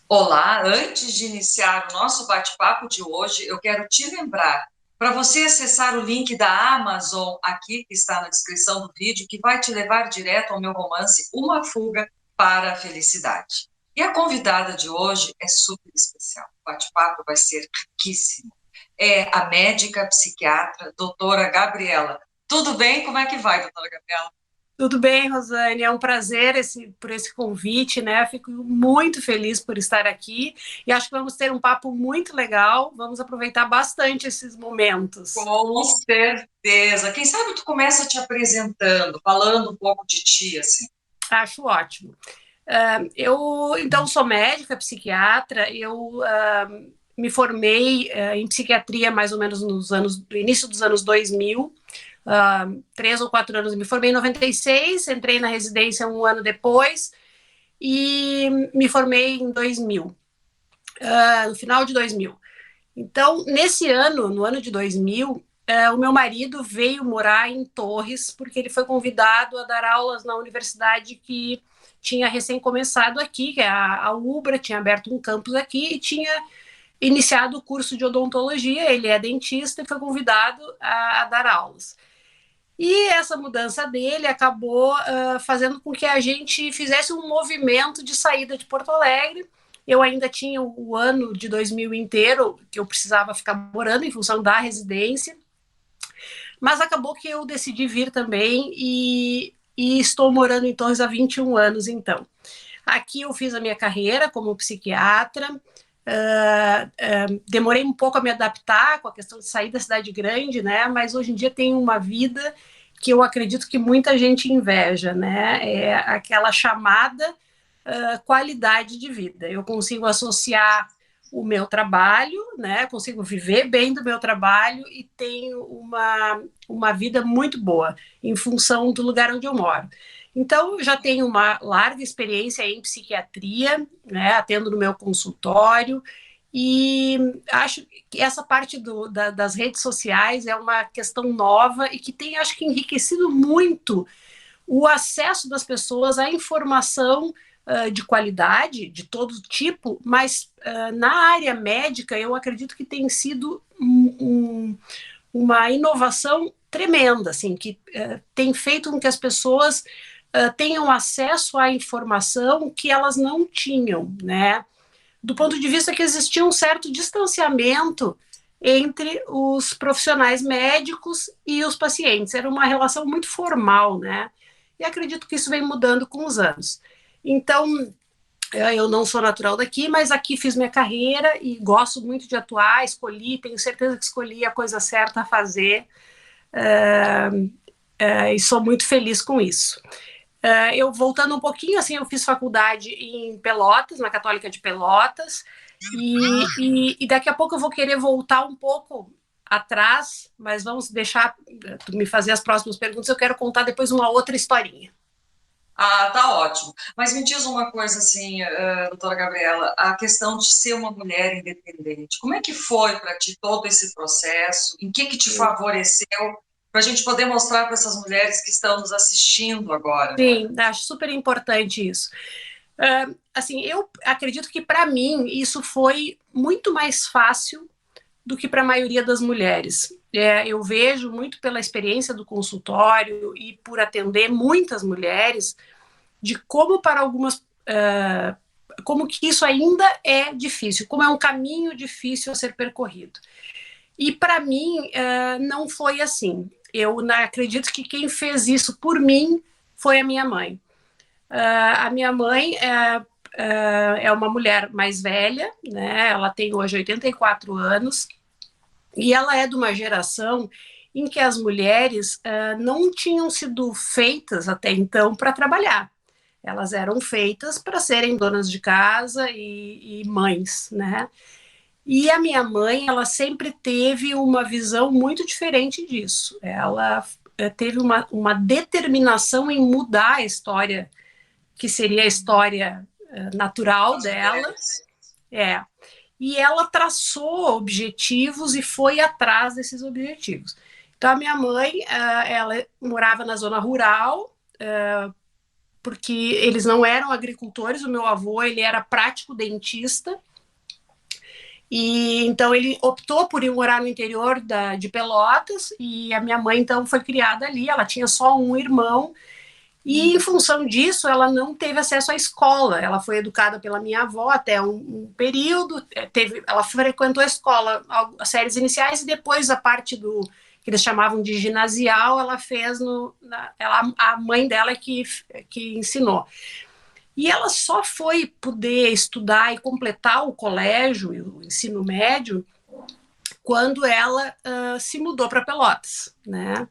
Olá, antes de iniciar o nosso bate-papo de hoje, eu quero te lembrar para você acessar o link da Amazon aqui, que está na descrição do vídeo, que vai te levar direto ao meu romance Uma Fuga para a Felicidade. E a convidada de hoje é super especial. O bate-papo vai ser riquíssimo. É a médica psiquiatra, doutora Gabriela. Tudo bem? Como é que vai, doutora Gabriela? Tudo bem, Rosane? É um prazer por esse convite, né? Fico muito feliz por estar aqui e acho que vamos ter um papo muito legal. Vamos aproveitar bastante esses momentos. Com certeza. Quem sabe tu começa te apresentando, falando um pouco de ti, assim. Acho ótimo. Eu, então, sou médica, psiquiatra. Eu me formei em psiquiatria mais ou menos no início dos anos 2000. 3 ou 4 anos. Me formei em 96, entrei na residência um ano depois e me formei em 2000. No final de 2000. Então, nesse ano, no ano de 2000, o meu marido veio morar em Torres, porque ele foi convidado a dar aulas na universidade que tinha recém começado aqui, que é a UBRA, tinha aberto um campus aqui e tinha iniciado o curso de odontologia. Ele é dentista e foi convidado a dar aulas. E essa mudança dele acabou fazendo com que a gente fizesse um movimento de saída de Porto Alegre. Eu ainda tinha o ano de 2000 inteiro que eu precisava ficar morando em função da residência, mas acabou que eu decidi vir também e estou morando em Torres há 21 anos, então. Aqui eu fiz a minha carreira como psiquiatra, demorei um pouco a me adaptar com a questão de sair da cidade grande, né? Mas hoje em dia tenho uma vida que eu acredito que muita gente inveja, né? É aquela chamada qualidade de vida. Eu consigo associar o meu trabalho, né? Consigo viver bem do meu trabalho e tenho uma vida muito boa em função do lugar onde eu moro. Então, eu já tenho uma larga experiência em psiquiatria, né? Atendo no meu consultório e acho que essa parte das redes sociais é uma questão nova e que tem, acho que, enriquecido muito o acesso das pessoas à informação de qualidade, de todo tipo, mas na área médica eu acredito que tem sido uma inovação tremenda, assim, que tem feito com que as pessoas tenham acesso à informação que elas não tinham, né? Do ponto de vista que existia um certo distanciamento entre os profissionais médicos e os pacientes. Era uma relação muito formal, né? E acredito que isso vem mudando com os anos. Então, eu não sou natural daqui, mas aqui fiz minha carreira e gosto muito de atuar, tenho certeza que escolhi a coisa certa a fazer e sou muito feliz com isso. Eu voltando um pouquinho, assim, eu fiz faculdade em Pelotas, na Católica de Pelotas, e daqui a pouco eu vou querer voltar um pouco atrás, mas vamos deixar tu me fazer as próximas perguntas, eu quero contar depois uma outra historinha. Ah, tá ótimo. Mas me diz uma coisa assim, doutora Gabriela, a questão de ser uma mulher independente, como é que foi para ti todo esse processo? Em que te favoreceu para a gente poder mostrar para essas mulheres que estão nos assistindo agora? Sim, acho super importante isso. Assim, eu acredito que para mim isso foi muito mais fácil do que para a maioria das mulheres. Eu vejo muito pela experiência do consultório e por atender muitas mulheres de como para algumas como que isso ainda é difícil, como é um caminho difícil a ser percorrido. E para mim não foi assim. Eu acredito que quem fez isso por mim foi a minha mãe. A minha mãe é uma mulher mais velha, né? Ela tem hoje 84 anos e ela é de uma geração em que as mulheres não tinham sido feitas até então para trabalhar. Elas eram feitas para serem donas de casa e mães, né? E a minha mãe, ela sempre teve uma visão muito diferente disso. Ela teve uma determinação em mudar a história, que seria a história natural Das dela. mulheres. É. E ela traçou objetivos e foi atrás desses objetivos. Então, a minha mãe, ela morava na zona rural, porque eles não eram agricultores. O meu avô, ele era prático dentista, e então ele optou por ir morar no interior de Pelotas, e a minha mãe então foi criada ali. Ela tinha só um irmão, e em função disso ela não teve acesso à escola. Ela foi educada pela minha avó até um período, ela frequentou a escola, as séries iniciais, e depois a parte do que eles chamavam de ginasial, ela fez a mãe dela que ensinou. E ela só foi poder estudar e completar o colégio e o ensino médio quando ela se mudou para Pelotas, né?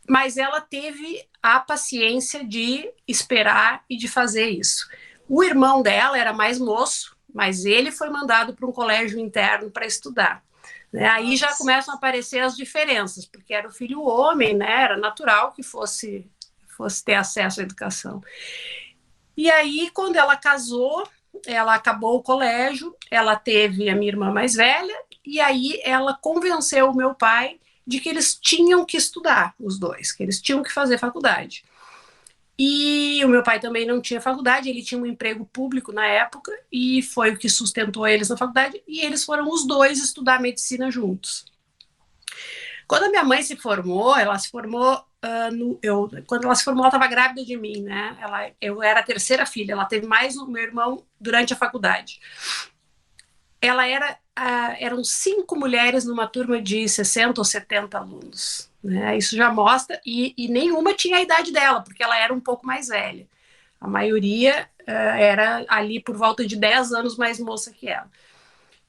Mas ela teve a paciência de esperar e de fazer isso. O irmão dela era mais moço, mas ele foi mandado para um colégio interno para estudar. Né? Aí já começam a aparecer as diferenças, porque era o filho homem, né? Era natural que fosse ter acesso à educação. E aí, quando ela casou, ela acabou o colégio, ela teve a minha irmã mais velha, e aí ela convenceu o meu pai de que eles tinham que estudar, os dois, que eles tinham que fazer faculdade. E o meu pai também não tinha faculdade, ele tinha um emprego público na época, e foi o que sustentou eles na faculdade, e eles foram os dois estudar medicina juntos. Quando a minha mãe se formou, ela se formou quando ela se formou, ela estava grávida de mim, né? Eu era a terceira filha, ela teve mais o meu irmão durante a faculdade. Eram 5 mulheres numa turma de 60 ou 70 alunos. Né? Isso já mostra, e nenhuma tinha a idade dela, porque ela era um pouco mais velha. A maioria era ali por volta de 10 anos mais moça que ela.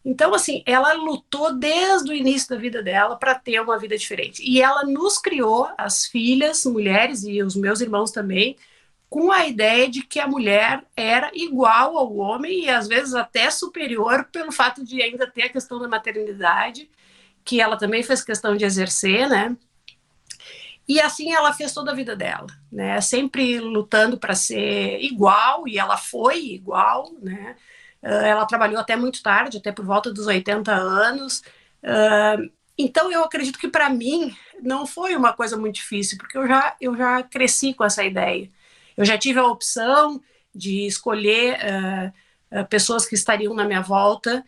Então, assim, ela lutou desde o início da vida dela para ter uma vida diferente. E ela nos criou, as filhas, mulheres, e os meus irmãos também, com a ideia de que a mulher era igual ao homem e às vezes até superior, pelo fato de ainda ter a questão da maternidade, que ela também fez questão de exercer, né? E assim ela fez toda a vida dela, né? Sempre lutando para ser igual, e ela foi igual, né? Ela trabalhou até muito tarde, até por volta dos 80 anos. Então eu acredito que para mim não foi uma coisa muito difícil, porque eu já cresci com essa ideia. Eu já tive a opção de escolher pessoas que estariam na minha volta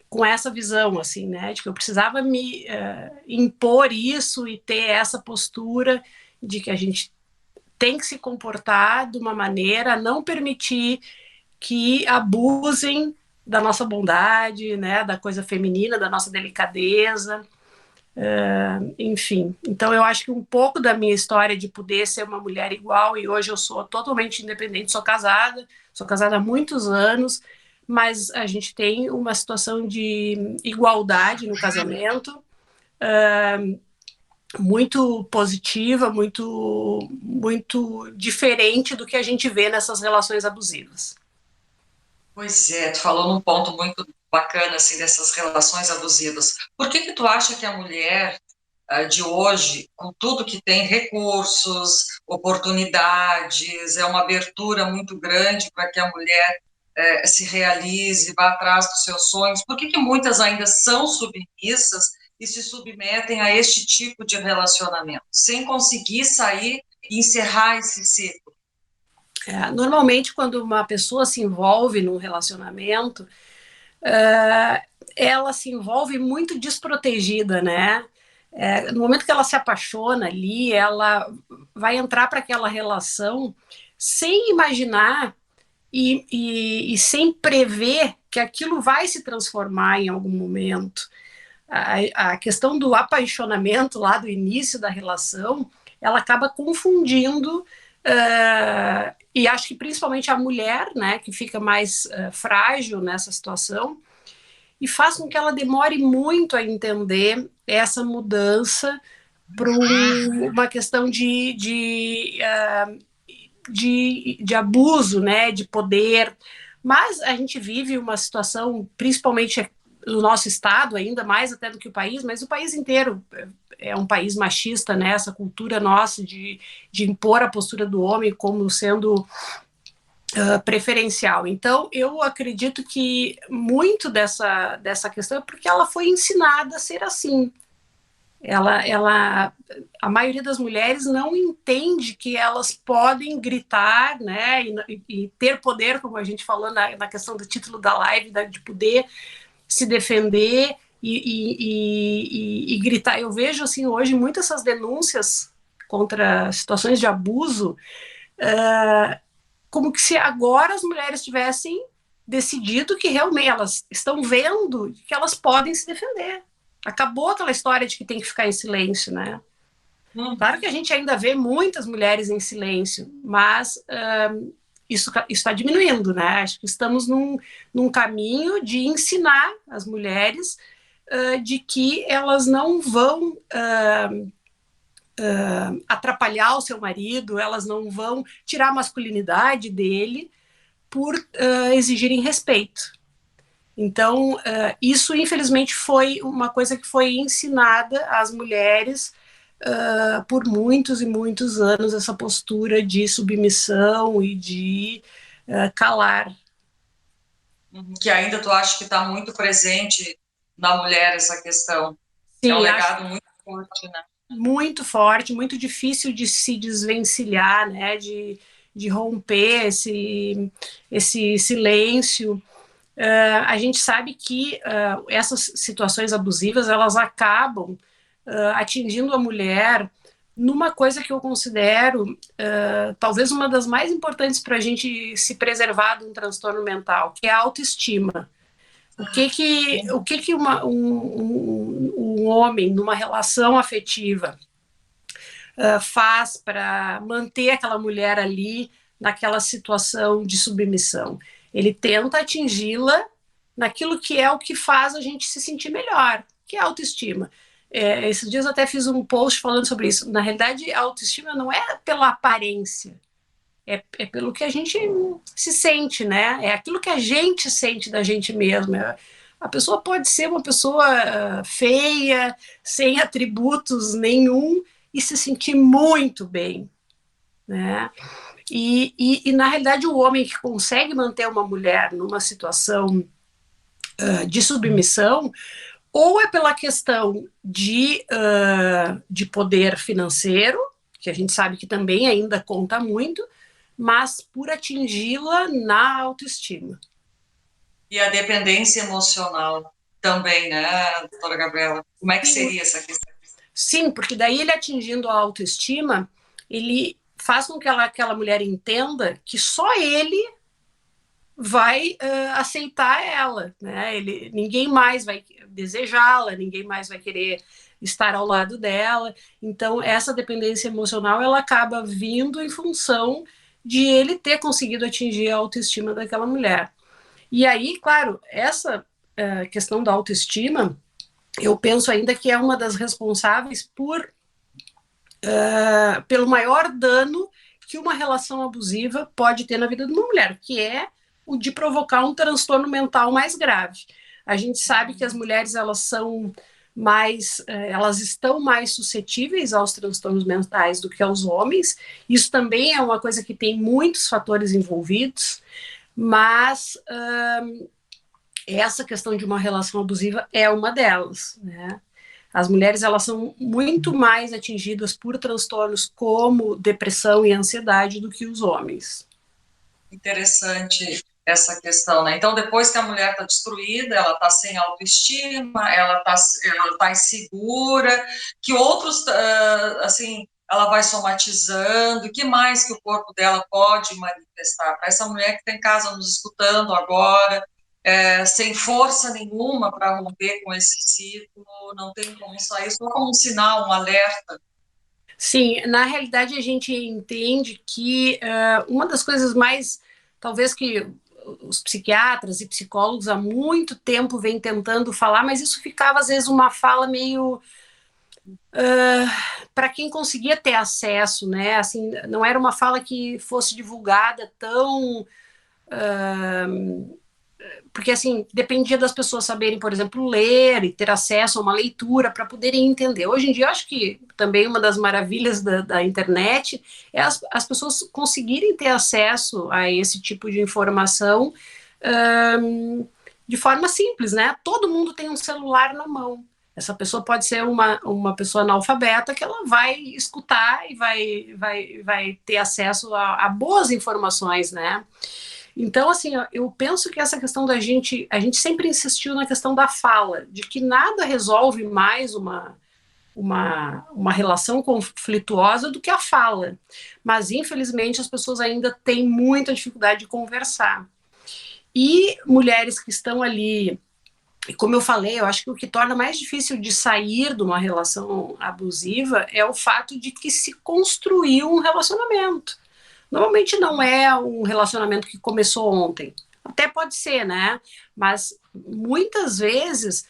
com essa visão, assim, né, de que eu precisava me impor isso e ter essa postura de que a gente tem que se comportar de uma maneira a não permitir que abusem da nossa bondade, né, da coisa feminina, da nossa delicadeza, enfim. Então eu acho que um pouco da minha história de poder ser uma mulher igual, e hoje eu sou totalmente independente, sou casada há muitos anos, mas a gente tem uma situação de igualdade no casamento, muito positiva, muito diferente do que a gente vê nessas relações abusivas. Pois é, tu falou num ponto muito bacana, assim, dessas relações abusivas. Por que tu acha que a mulher de hoje, com tudo que tem, recursos, oportunidades, é uma abertura muito grande para que a mulher se realize, vá atrás dos seus sonhos, por que muitas ainda são submissas e se submetem a este tipo de relacionamento, sem conseguir sair e encerrar esse ciclo? Normalmente, quando uma pessoa se envolve num relacionamento, ela se envolve muito desprotegida, né? No momento que ela se apaixona ali, ela vai entrar para aquela relação sem imaginar e sem prever que aquilo vai se transformar em algum momento. A questão do apaixonamento lá do início da relação, ela acaba confundindo, e acho que principalmente a mulher, né, que fica mais frágil nessa situação, e faz com que ela demore muito a entender essa mudança para uma questão de abuso, né, de poder. Mas a gente vive uma situação, principalmente no nosso estado, ainda mais até do que o país, mas o país inteiro é um país machista, né, essa cultura nossa de impor a postura do homem como sendo preferencial. Então, eu acredito que muito dessa questão é porque ela foi ensinada a ser assim. A maioria das mulheres não entende que elas podem gritar, né, e ter poder, como a gente falou na questão do título da live, de poder se defender e gritar. Eu vejo assim hoje muitas essas denúncias contra situações de abuso, como que se agora as mulheres tivessem decidido que realmente elas estão vendo que elas podem se defender. Acabou aquela história de que tem que ficar em silêncio, né? Claro que a gente ainda vê muitas mulheres em silêncio, mas isso está diminuindo, né? Acho que estamos num caminho de ensinar as mulheres de que elas não vão atrapalhar o seu marido, elas não vão tirar a masculinidade dele por exigirem respeito. Então, isso, infelizmente, foi uma coisa que foi ensinada às mulheres por muitos e muitos anos, essa postura de submissão e de calar. Que ainda tu acha que está muito presente na mulher essa questão. Sim, é um legado muito forte, né? Muito forte, muito difícil de se desvencilhar, né? De romper esse silêncio. A gente sabe que essas situações abusivas elas acabam atingindo a mulher numa coisa que eu considero talvez uma das mais importantes para a gente se preservar de um transtorno mental, que é a autoestima. O que um homem numa relação afetiva faz para manter aquela mulher ali naquela situação de submissão? Ele tenta atingi-la naquilo que é o que faz a gente se sentir melhor, que é a autoestima. Esses dias eu até fiz um post falando sobre isso. Na realidade, a autoestima não é pela aparência, é pelo que a gente se sente, né? É aquilo que a gente sente da gente mesma. A pessoa pode ser uma pessoa feia, sem atributos nenhum, e se sentir muito bem, né? E na realidade, o homem que consegue manter uma mulher numa situação de submissão, ou é pela questão de poder financeiro, que a gente sabe que também ainda conta muito, mas por atingi-la na autoestima. E a dependência emocional também, né, doutora Gabriela? Como é que seria essa questão? Sim, porque daí ele atingindo a autoestima, ele faz com que aquela mulher entenda que só ele vai aceitar ela, né? Ninguém mais vai desejá-la, ninguém mais vai querer estar ao lado dela. Então, essa dependência emocional, ela acaba vindo em função de ele ter conseguido atingir a autoestima daquela mulher. E aí, claro, essa questão da autoestima, eu penso ainda que é uma das responsáveis pelo maior dano que uma relação abusiva pode ter na vida de uma mulher, que é o de provocar um transtorno mental mais grave. A gente sabe que as mulheres elas estão mais suscetíveis aos transtornos mentais do que aos homens. Isso também é uma coisa que tem muitos fatores envolvidos, mas essa questão de uma relação abusiva é uma delas, né? As mulheres elas são muito mais atingidas por transtornos como depressão e ansiedade do que os homens. Interessante essa questão, né? Então, depois que a mulher está destruída, ela está sem autoestima, ela tá insegura, que outros, assim, ela vai somatizando, o que mais que o corpo dela pode manifestar? Para essa mulher que está em casa nos escutando agora, sem força nenhuma para romper com esse ciclo, não tem como sair, só como um sinal, um alerta. Sim, na realidade a gente entende que uma das coisas mais, talvez que os psiquiatras e psicólogos há muito tempo vêm tentando falar, mas isso ficava às vezes uma fala meio para quem conseguia ter acesso, né? Assim, não era uma fala que fosse divulgada tão porque assim dependia das pessoas saberem, por exemplo, ler e ter acesso a uma leitura para poderem entender. Hoje em dia, eu acho que também uma das maravilhas da internet é as pessoas conseguirem ter acesso a esse tipo de informação de forma simples, né? Todo mundo tem um celular na mão. Essa pessoa pode ser uma pessoa analfabeta que ela vai escutar e vai ter acesso a boas informações, né? Então, assim, eu penso que essa questão a gente sempre insistiu na questão da fala, de que nada resolve mais uma relação conflituosa do que a fala. Mas, infelizmente, as pessoas ainda têm muita dificuldade de conversar. E mulheres que estão ali, como eu falei, eu acho que o que torna mais difícil de sair de uma relação abusiva é o fato de que se construiu um relacionamento. Normalmente não é um relacionamento que começou ontem. Até pode ser, né? Mas muitas vezes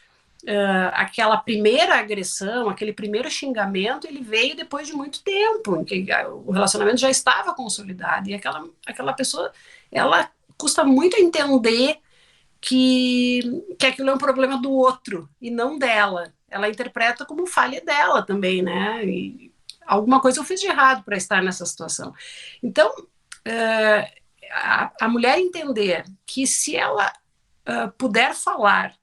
aquela primeira agressão, aquele primeiro xingamento, ele veio depois de muito tempo, em que o relacionamento já estava consolidado. E aquela pessoa, ela custa muito entender que aquilo é um problema do outro e não dela. Ela interpreta como falha dela também, né? E alguma coisa eu fiz de errado para estar nessa situação. Então, a mulher entender que se ela puder falar,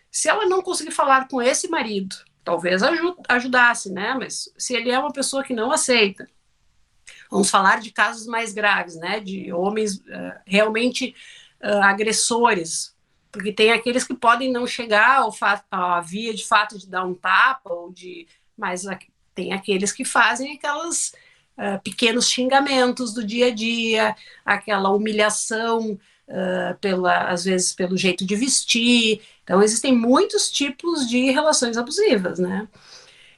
se ela não conseguir falar com esse marido, talvez ajudasse, né? Mas se ele é uma pessoa que não aceita, vamos falar de casos mais graves, né? De homens realmente agressores, porque tem aqueles que podem não chegar à via de fato de dar um tapa, mas tem aqueles que fazem aquelas pequenos xingamentos do dia a dia, aquela humilhação, às vezes pelo jeito de vestir. Então, existem muitos tipos de relações abusivas, né?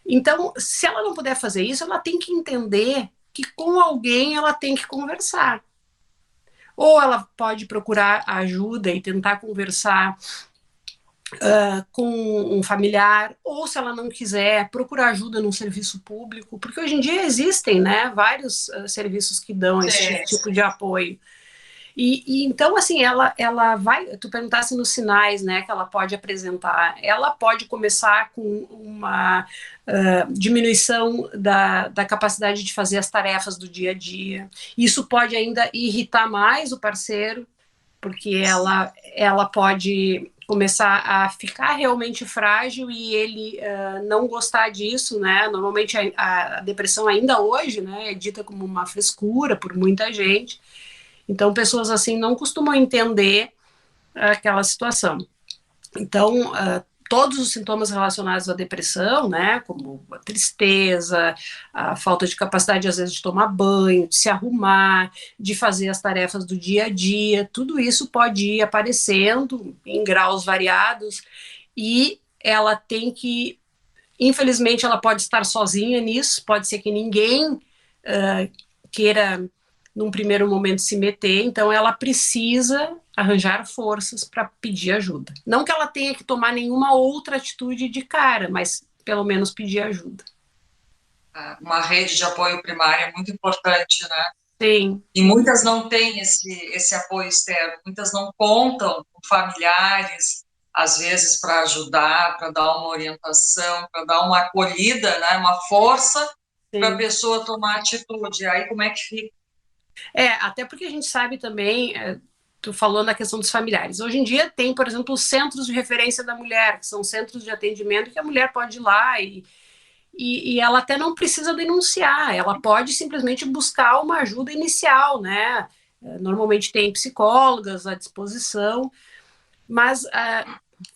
Então, se ela não puder fazer isso, ela tem que entender que com alguém ela tem que conversar. Ou ela pode procurar ajuda e tentar conversar com um familiar, ou se ela não quiser, procurar ajuda num serviço público, porque hoje em dia existem, né, vários serviços que dão esse tipo de apoio. E então, assim, ela vai, tu perguntasse nos sinais, né, que ela pode apresentar, ela pode começar com uma diminuição da capacidade de fazer as tarefas do dia a dia. Isso pode ainda irritar mais o parceiro, porque ela pode começar a ficar realmente frágil e ele não gostar disso, né? Normalmente a depressão ainda hoje, né, é dita como uma frescura por muita gente. Então, pessoas assim não costumam entender aquela situação. Então, todos os sintomas relacionados à depressão, né, como a tristeza, a falta de capacidade, às vezes, de tomar banho, de se arrumar, de fazer as tarefas do dia a dia, tudo isso pode ir aparecendo em graus variados e ela tem que, infelizmente, ela pode estar sozinha nisso, pode ser que ninguém queira num primeiro momento se meter, então ela precisa arranjar forças para pedir ajuda. Não que ela tenha que tomar nenhuma outra atitude de cara, mas pelo menos pedir ajuda. Uma rede de apoio primário é muito importante, né? Sim. E muitas não têm esse apoio externo, muitas não contam com familiares, às vezes, para ajudar, para dar uma orientação, para dar uma acolhida, né? Uma força para a pessoa tomar atitude. Aí como é que fica? Até porque a gente sabe também, tu falou na questão dos familiares. Hoje em dia tem, por exemplo, os centros de referência da mulher, que são centros de atendimento que a mulher pode ir lá e ela até não precisa denunciar, ela pode simplesmente buscar uma ajuda inicial, né? Normalmente tem psicólogas à disposição, mas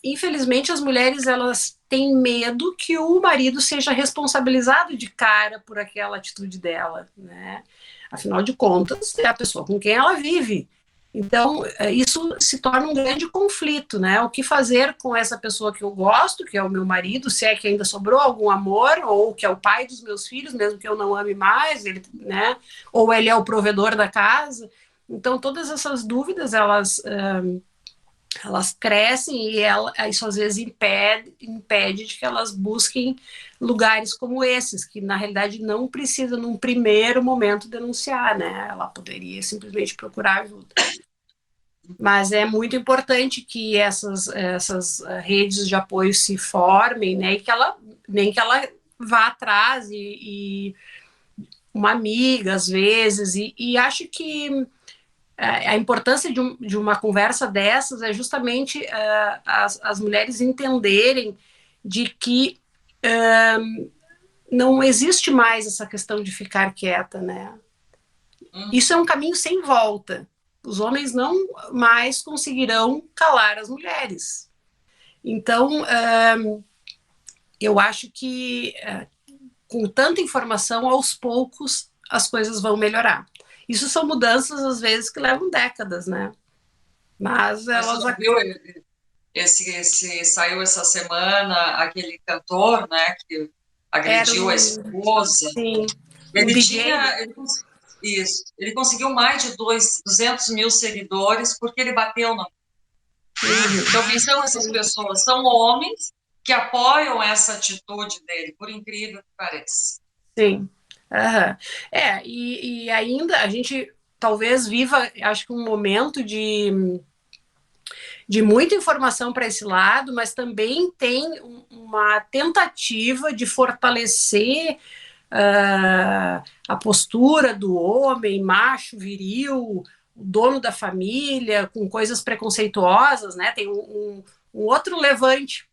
infelizmente as mulheres elas têm medo que o marido seja responsabilizado de cara por aquela atitude dela, né? Afinal de contas, é a pessoa com quem ela vive. Então, isso se torna um grande conflito, né? O que fazer com essa pessoa que eu gosto, que é o meu marido, se é que ainda sobrou algum amor, ou que é o pai dos meus filhos, mesmo que eu não ame mais, ele, né? Ou ele é o provedor da casa. Então, todas essas dúvidas, elas crescem e isso às vezes impede de que elas busquem lugares como esses, que na realidade não precisa num primeiro momento denunciar, né? Ela poderia simplesmente procurar ajuda. Mas é muito importante que essas redes de apoio se formem, né? E que nem que ela vá atrás e uma amiga às vezes, e acho que a importância de uma conversa dessas é justamente as mulheres entenderem de que não existe mais essa questão de ficar quieta, né? Isso é um caminho sem volta. Os homens não mais conseguirão calar as mulheres. Então, eu acho que com tanta informação, aos poucos as coisas vão melhorar. Isso são mudanças, às vezes, que levam décadas, né? Mas elas... Você viu, saiu essa semana aquele cantor, né, que agrediu a esposa. Sim, Ele DJ, tinha... né? Ele conseguiu mais de 200 mil seguidores porque ele bateu na... Então, quem são essas pessoas? São homens que apoiam essa atitude dele, por incrível que pareça. Sim. E ainda a gente talvez viva, acho que um momento de muita informação para esse lado, mas também tem uma tentativa de fortalecer a postura do homem macho, viril, o dono da família, com coisas preconceituosas, né? Tem um outro levante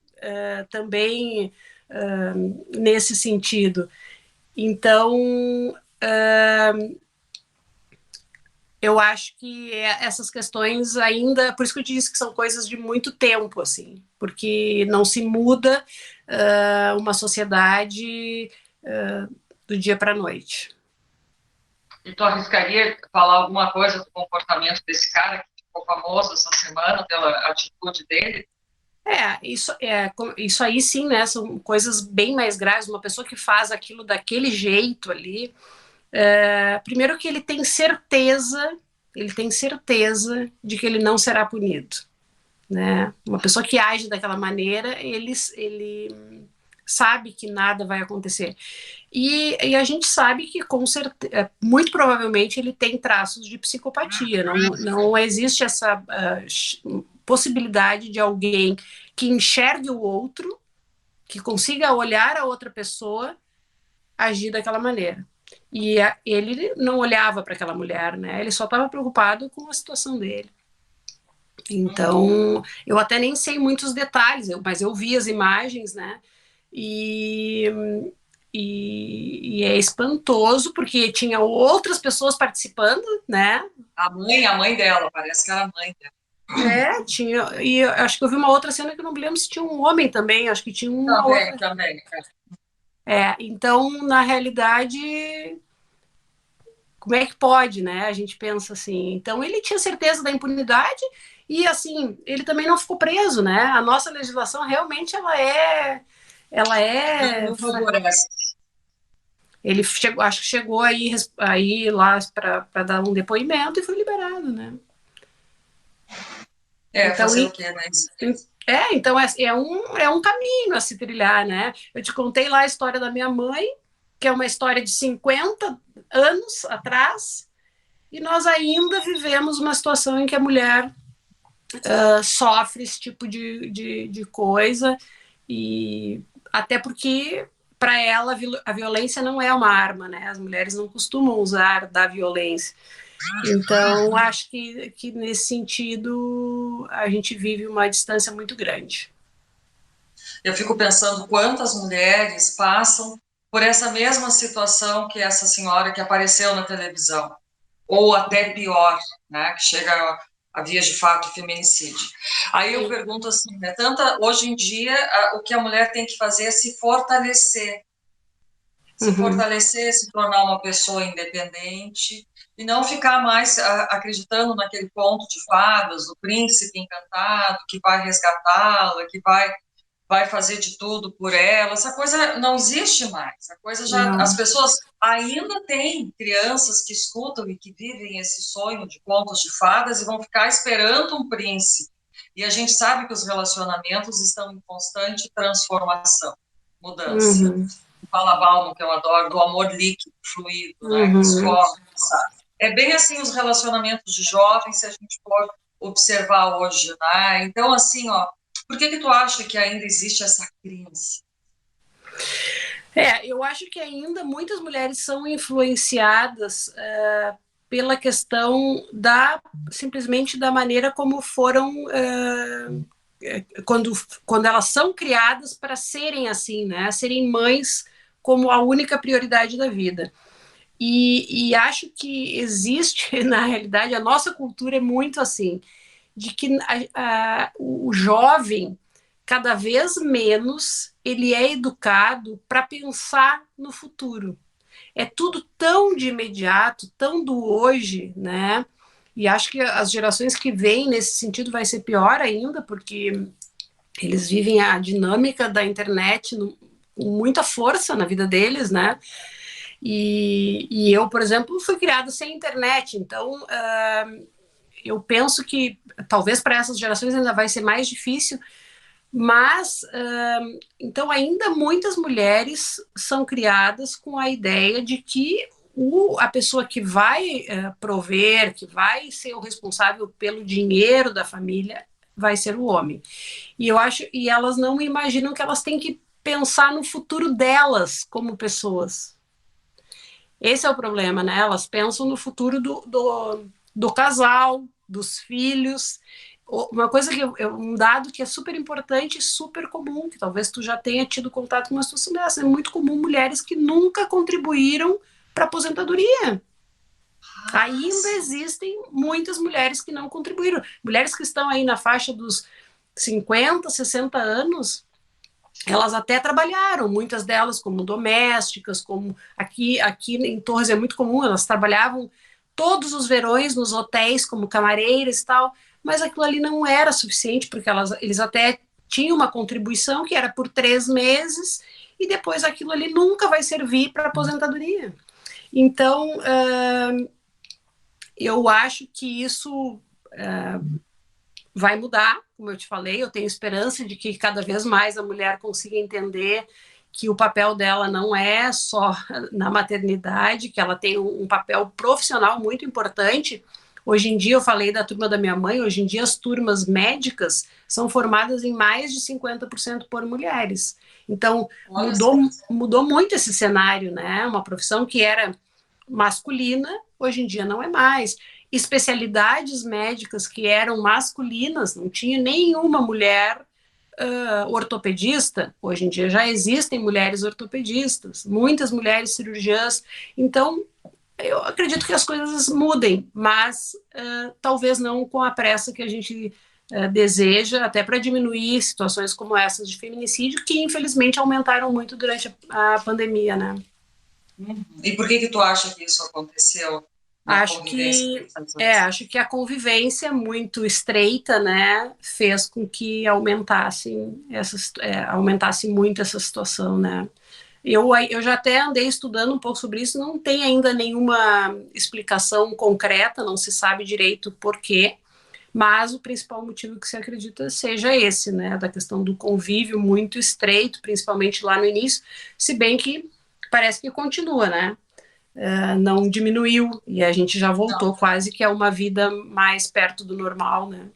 também nesse sentido. Então, eu acho que essas questões ainda, por isso que eu te disse que são coisas de muito tempo, assim, porque não se muda uma sociedade do dia para a noite. E tu arriscaria falar alguma coisa do comportamento desse cara que ficou famoso essa semana pela atitude dele? Isso aí sim, né? São coisas bem mais graves. Uma pessoa que faz aquilo daquele jeito ali, primeiro que ele tem certeza de que ele não será punido, né? Uma pessoa que age daquela maneira, ele sabe que nada vai acontecer. E a gente sabe que, com certeza, muito provavelmente, ele tem traços de psicopatia. Não existe essa possibilidade de alguém que enxergue o outro, que consiga olhar a outra pessoa, agir daquela maneira. E ele não olhava para aquela mulher, né? Ele só estava preocupado com a situação dele. Então, eu até nem sei muitos detalhes, mas eu vi as imagens, né? E é espantoso, porque tinha outras pessoas participando, né? A mãe dela, parece que era a mãe dela. Tinha, e eu acho que eu vi uma outra cena que eu não me lembro se tinha um homem também, acho que tinha uma outra. Também. Então, na realidade, como é que pode, né? A gente pensa assim. Então, ele tinha certeza da impunidade e, assim, ele também não ficou preso, né? A nossa legislação realmente Não favorece. Ele chegou, acho que chegou aí lá para dar um depoimento e foi liberado, né? Então, fazer o quê, né? Então é um caminho a se trilhar, né? Eu te contei lá a história da minha mãe, que é uma história de 50 anos atrás, e nós ainda vivemos uma situação em que a mulher sofre esse tipo de coisa, e até porque para ela a violência não é uma arma, né? As mulheres não costumam usar da violência. Então, acho que nesse sentido a gente vive uma distância muito grande. Eu fico pensando quantas mulheres passam por essa mesma situação que essa senhora que apareceu na televisão, ou até pior, né, que chega a vias de fato feminicídio. Aí eu pergunto assim, né, hoje em dia o que a mulher tem que fazer é se fortalecer, se tornar uma pessoa independente e não ficar mais acreditando naquele conto de fadas, do príncipe encantado que vai resgatá-la, que vai fazer de tudo por ela. Essa coisa não existe mais. As pessoas ainda têm crianças que escutam e que vivem esse sonho de contos de fadas e vão ficar esperando um príncipe. E a gente sabe que os relacionamentos estão em constante transformação, mudança. O Falabalmo, que eu adoro, do amor líquido, fluido, né? Sabe? É bem assim os relacionamentos de jovens, se a gente pode observar hoje, né? Então, assim, por que tu acha que ainda existe essa crença? Eu acho que ainda muitas mulheres são influenciadas pela questão simplesmente da maneira como foram quando elas são criadas para serem assim, né? Serem mães como a única prioridade da vida. E acho que existe, na realidade, a nossa cultura é muito assim, de que o jovem, cada vez menos, ele é educado para pensar no futuro. É tudo tão de imediato, tão do hoje, né? E acho que as gerações que vêm nesse sentido vai ser pior ainda, porque eles vivem a dinâmica da internet com muita força na vida deles, né? E eu, por exemplo, fui criada sem internet, então eu penso que talvez para essas gerações ainda vai ser mais difícil, mas então ainda muitas mulheres são criadas com a ideia de que a pessoa que vai prover, que vai ser o responsável pelo dinheiro da família, vai ser o homem. E eu acho, e elas não imaginam que elas têm que pensar no futuro delas como pessoas. Esse é o problema, né? Elas pensam no futuro do casal, dos filhos. Uma coisa um dado que é super importante e super comum, que talvez tu já tenha tido contato com uma situação dessa, é muito comum mulheres que nunca contribuíram para a aposentadoria. Ainda existem muitas mulheres que não contribuíram. Mulheres que estão aí na faixa dos 50, 60 anos, elas até trabalharam, muitas delas como domésticas, como aqui em Torres é muito comum, elas trabalhavam todos os verões nos hotéis como camareiras e tal, mas aquilo ali não era suficiente, porque eles até tinham uma contribuição que era por 3 meses, e depois aquilo ali nunca vai servir para aposentadoria. Então, eu acho que isso vai mudar, como eu te falei, eu tenho esperança de que cada vez mais a mulher consiga entender que o papel dela não é só na maternidade, que ela tem um papel profissional muito importante. Hoje em dia, eu falei da turma da minha mãe, hoje em dia as turmas médicas são formadas em mais de 50% por mulheres. Então, mudou muito esse cenário, né? Uma profissão que era masculina, hoje em dia não é mais. Especialidades médicas que eram masculinas, não tinha nenhuma mulher ortopedista, hoje em dia já existem mulheres ortopedistas, muitas mulheres cirurgiãs, então eu acredito que as coisas mudem, mas talvez não com a pressa que a gente deseja, até para diminuir situações como essas de feminicídio, que infelizmente aumentaram muito durante a pandemia, né? E por que tu acha que isso aconteceu? Acho que a convivência muito estreita, né, fez com que aumentasse muito essa situação, né. Eu já até andei estudando um pouco sobre isso, não tem ainda nenhuma explicação concreta, não se sabe direito por quê, mas o principal motivo que se acredita seja esse, né, da questão do convívio muito estreito, principalmente lá no início, se bem que parece que continua, né. Não diminuiu, e a gente já voltou quase que a uma vida mais perto do normal, né?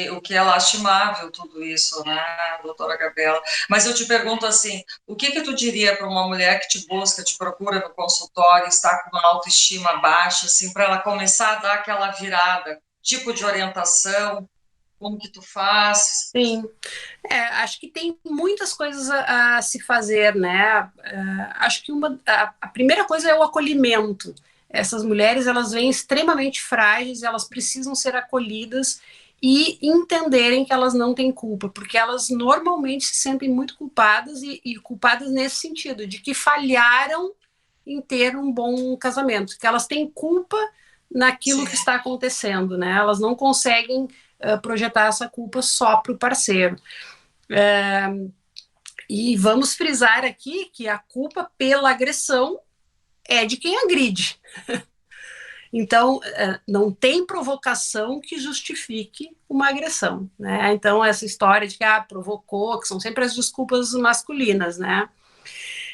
O que é lastimável tudo isso, né, doutora Gabriela? Mas eu te pergunto assim, o que tu diria para uma mulher que te busca, te procura no consultório, está com uma autoestima baixa, assim, para ela começar a dar aquela virada, tipo de orientação, como que tu faz? Sim, acho que tem muitas coisas a se fazer, né? Acho que a primeira coisa é o acolhimento. Essas mulheres, elas vêm extremamente frágeis, elas precisam ser acolhidas e entenderem que elas não têm culpa, porque elas normalmente se sentem muito culpadas e culpadas nesse sentido, de que falharam em ter um bom casamento, que elas têm culpa naquilo que está acontecendo, né? Elas não conseguem projetar essa culpa só para o parceiro. E vamos frisar aqui que a culpa pela agressão é de quem agride. Então, não tem provocação que justifique uma agressão, né? Então, essa história de que provocou, que são sempre as desculpas masculinas, né?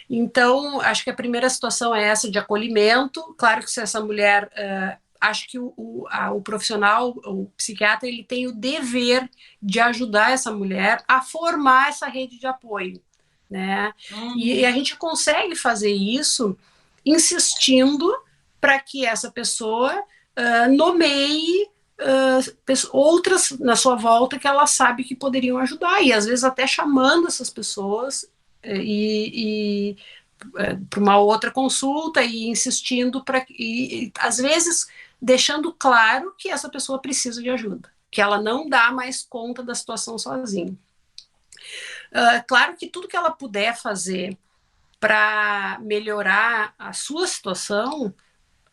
Então, acho que a primeira situação é essa de acolhimento. Claro que se essa mulher... acho que o profissional, o psiquiatra, ele tem o dever de ajudar essa mulher a formar essa rede de apoio, né? E a gente consegue fazer isso insistindo para que essa pessoa nomeie outras na sua volta que ela sabe que poderiam ajudar, e às vezes até chamando essas pessoas para uma outra consulta e insistindo e às vezes deixando claro que essa pessoa precisa de ajuda, que ela não dá mais conta da situação sozinha. Claro que tudo que ela puder fazer para melhorar a sua situação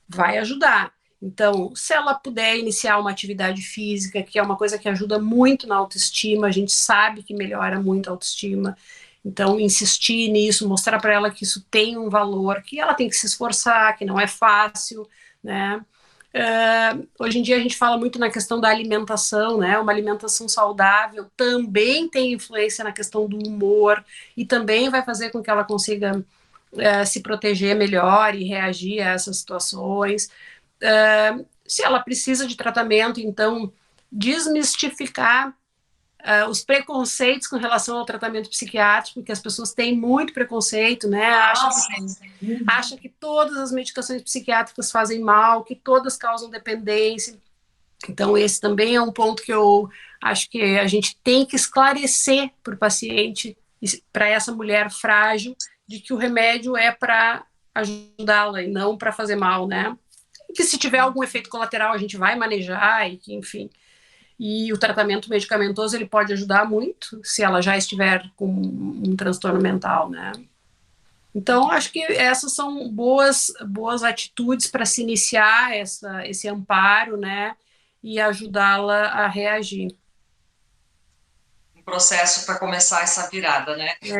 vai ajudar. Então, se ela puder iniciar uma atividade física, que é uma coisa que ajuda muito na autoestima, a gente sabe que melhora muito a autoestima. Então, insistir nisso, mostrar para ela que isso tem um valor, que ela tem que se esforçar, que não é fácil, né? Hoje em dia a gente fala muito na questão da alimentação, né? Uma alimentação saudável também tem influência na questão do humor e também vai fazer com que ela consiga se proteger melhor e reagir a essas situações. Se ela precisa de tratamento, então desmistificar os preconceitos com relação ao tratamento psiquiátrico, porque as pessoas têm muito preconceito, né? Acham que todas as medicações psiquiátricas fazem mal, que todas causam dependência. Então, esse também é um ponto que eu acho que a gente tem que esclarecer para o paciente, para essa mulher frágil, de que o remédio é para ajudá-la e não para fazer mal, né? E que se tiver algum efeito colateral, a gente vai manejar, e que, enfim. E o tratamento medicamentoso, ele pode ajudar muito se ela já estiver com um transtorno mental, né? Então, acho que essas são boas atitudes para se iniciar esse amparo, né? E ajudá-la a reagir. Um processo para começar essa virada, né? E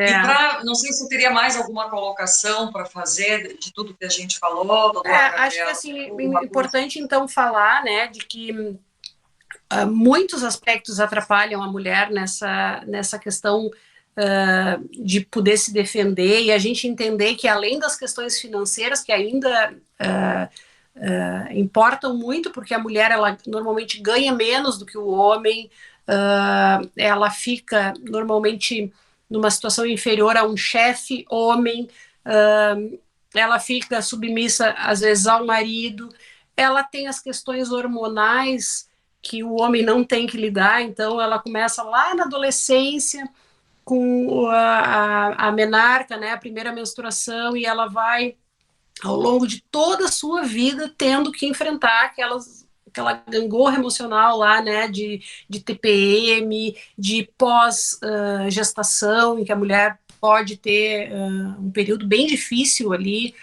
não sei se teria mais alguma colocação para fazer de tudo que a gente falou, doutora Gabriela. Acho que, assim, é importante, então, falar, né, de que muitos aspectos atrapalham a mulher nessa questão de poder se defender, e a gente entender que, além das questões financeiras, que ainda importam muito, porque a mulher, ela normalmente ganha menos do que o homem, ela fica normalmente numa situação inferior a um chefe homem, ela fica submissa às vezes ao marido, ela tem as questões hormonais que o homem não tem que lidar, então ela começa lá na adolescência com a menarca, né, a primeira menstruação, e ela vai ao longo de toda a sua vida tendo que enfrentar aquela gangorra emocional lá, né, de TPM, de pós-gestação, em que a mulher pode ter um período bem difícil ali,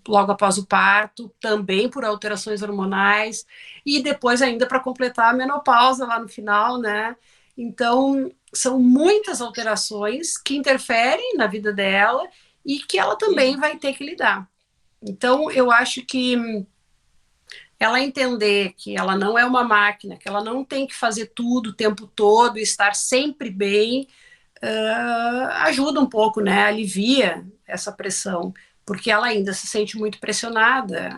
logo após o parto, também por alterações hormonais, e depois ainda para completar a menopausa lá no final, né? Então, são muitas alterações que interferem na vida dela e que ela também vai ter que lidar. Então, eu acho que ela entender que ela não é uma máquina, que ela não tem que fazer tudo o tempo todo e estar sempre bem, ajuda um pouco, né? Alivia essa pressão, porque ela ainda se sente muito pressionada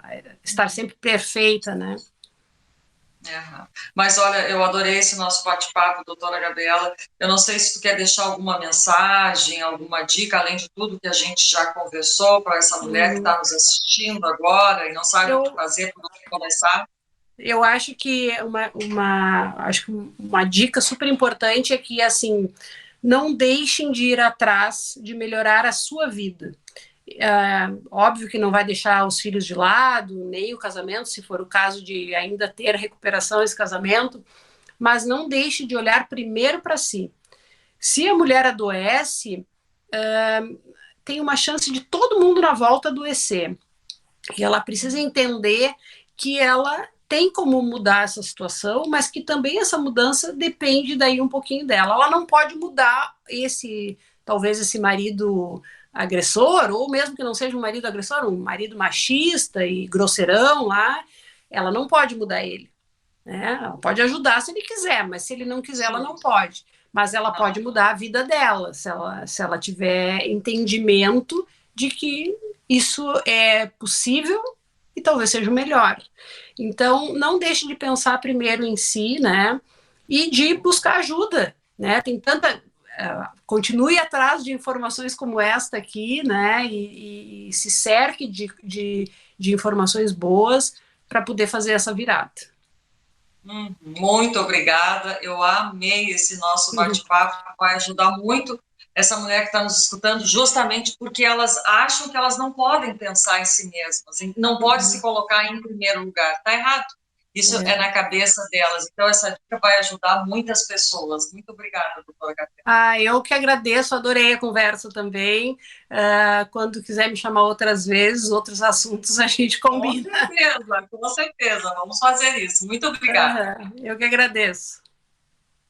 a estar sempre perfeita, né? Mas olha, eu adorei esse nosso bate-papo, doutora Gabriela. Eu não sei se tu quer deixar alguma mensagem, alguma dica, além de tudo que a gente já conversou para essa mulher que está nos assistindo agora e não sabe o que fazer, por onde começar. Eu acho que uma dica super importante é que, assim, não deixem de ir atrás de melhorar a sua vida. Óbvio que não vai deixar os filhos de lado, nem o casamento, se for o caso de ainda ter recuperação esse casamento, mas não deixe de olhar primeiro para si. Se a mulher adoece, tem uma chance de todo mundo na volta adoecer. E ela precisa entender que ela tem como mudar essa situação, mas que também essa mudança depende daí um pouquinho dela. Ela não pode mudar talvez esse marido agressor, ou mesmo que não seja um marido agressor, um marido machista e grosseirão lá, ela não pode mudar ele. Né? Ela pode ajudar se ele quiser, mas se ele não quiser, ela não pode. Mas ela pode mudar a vida dela, se ela tiver entendimento de que isso é possível e talvez seja o melhor. Então, não deixe de pensar primeiro em si, né? E de buscar ajuda, né? Tem tanta... continue atrás de informações como esta aqui, né? E se cerque de informações boas para poder fazer essa virada. Muito obrigada, eu amei esse nosso bate-papo, vai ajudar muito essa mulher que está nos escutando, justamente porque elas acham que elas não podem pensar em si mesmas, não pode se colocar em primeiro lugar, está errado. Isso é na cabeça delas, então essa dica vai ajudar muitas pessoas. Muito obrigada, doutora Gabriela. Eu que agradeço, adorei a conversa também. Quando quiser me chamar outras vezes, outros assuntos, a gente combina. Com certeza, vamos fazer isso. Muito obrigada. Eu que agradeço.